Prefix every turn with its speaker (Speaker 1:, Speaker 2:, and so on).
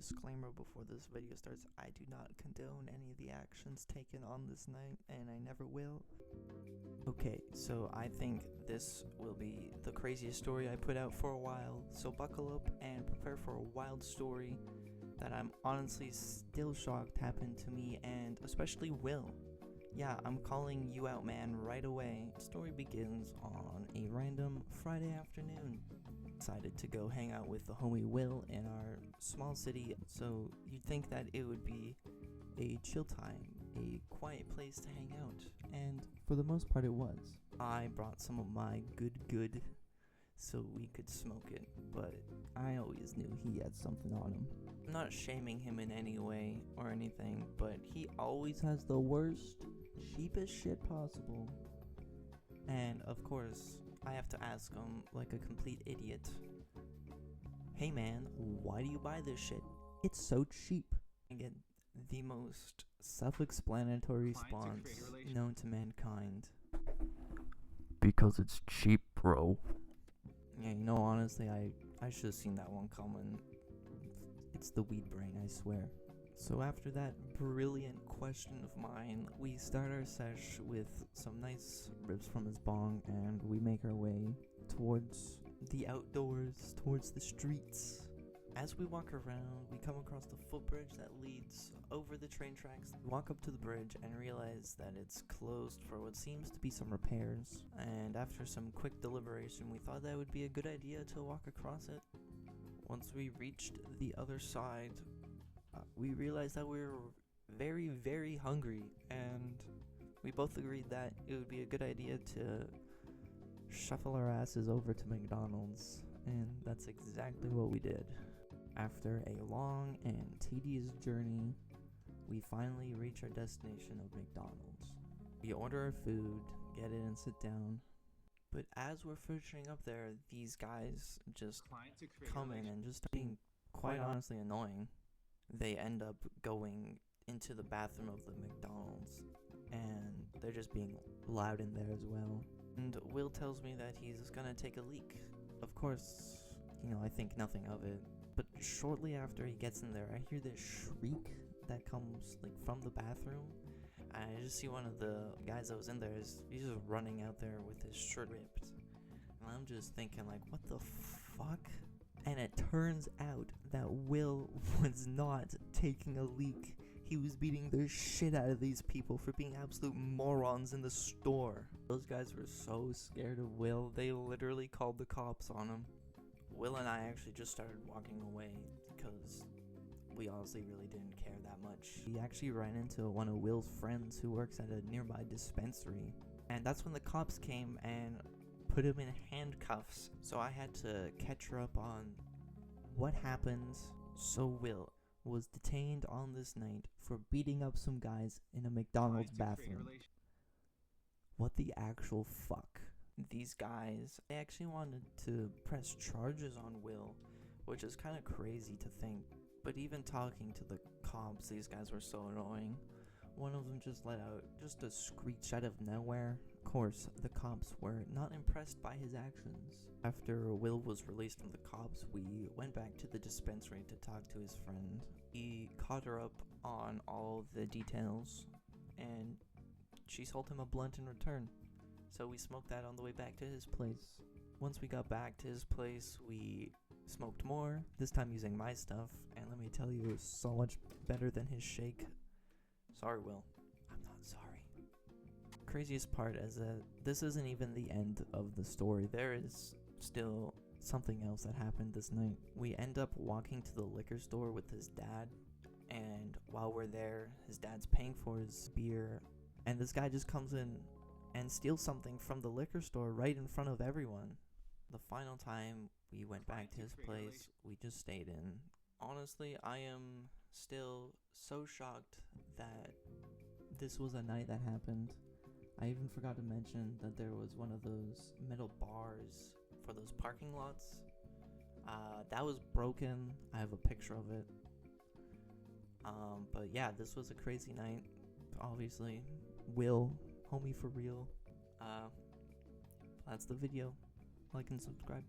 Speaker 1: disclaimer before this video starts. I do not condone any of the actions taken on this night, and I never will. Okay, so I think this will be the craziest story I put out for a while, so buckle up and prepare for a wild story that I'm honestly still shocked happened to me, and especially Will. Yeah, I'm calling you out, man, right away. The story begins on a random Friday afternoon. Decided to go hang out with the homie Will in our small city, so you'd think that it would be a chill time, a quiet place to hang out, and for the most part it was. I brought some of my good so we could smoke it, but I always knew he had something on him. I'm not shaming him in any way or anything, but he always has the worst, cheapest shit possible. And of course, I have to ask him like a complete idiot, hey man, why do you buy this shit? It's so cheap. I get the most self-explanatory response known to mankind. Because it's cheap, bro. Yeah, you know, honestly, I should have seen that one coming. It's the weed brain, I swear. So after that brilliant question of mine, we start our sesh with some nice rips from his bong, and we make our way towards the outdoors, towards the streets. As we walk around, we come across the footbridge that leads over the train tracks. We walk up to the bridge and realize that it's closed for what seems to be some repairs. And after some quick deliberation, we thought that would be a good idea to walk across it. Once we reached the other side, we realized that we were very hungry, and we both agreed that it would be a good idea to shuffle our asses over to McDonald's, and that's exactly what we did. After a long and tedious journey, we finally reach our destination of McDonald's. We order our food, get it, and sit down. But as we're finishing up there, these guys just come in and just being quite honestly annoying. They end up going into the bathroom of the McDonald's, and they're just being loud in there as well. And Will tells me that he's gonna take a leak. Of course, you know, I think nothing of it. But shortly after he gets in there, I hear this shriek that comes like from the bathroom. I just see one of the guys that was in there, he's just running out there with his shirt ripped. And I'm just thinking like, what the fuck? And it turns out that Will was not taking a leak. He was beating the shit out of these people for being absolute morons in the store. Those guys were so scared of Will, they literally called the cops on him. Will and I actually just started walking away because we honestly really didn't care that much. We actually ran into one of Will's friends who works at a nearby dispensary. And that's when the cops came and put him in handcuffs, so I had to catch her up on what happened. So Will was detained on this night for beating up some guys in a McDonald's bathroom. What the actual fuck? These guys, they actually wanted to press charges on Will, which is kind of crazy to think. But even talking to the cops, these guys were so annoying. One of them just let out just a screech out of nowhere. Of course, the cops were not impressed by his actions. After Will was released from the cops, we went back to the dispensary to talk to his friend. He caught her up on all the details, and she sold him a blunt in return. So we smoked that on the way back to his place. Once we got back to his place, we smoked more, this time using my stuff, and let me tell you, it was so much better than his shake. Sorry, Will. I'm not sorry. Craziest part is that this isn't even the end of the story. There is still something else that happened this night. We end up walking to the liquor store with his dad, and while we're there, his dad's paying for his beer, and this guy just comes in and steals something from the liquor store right in front of everyone. The final time we went back to his place, we just stayed in. Honestly, I am still so shocked that this was a night that happened. I even forgot to mention that there was one of those metal bars for those parking lots. That was broken. I have a picture of it. But yeah, this was a crazy night. Obviously, Will, homie for real. That's the video. Like and subscribe.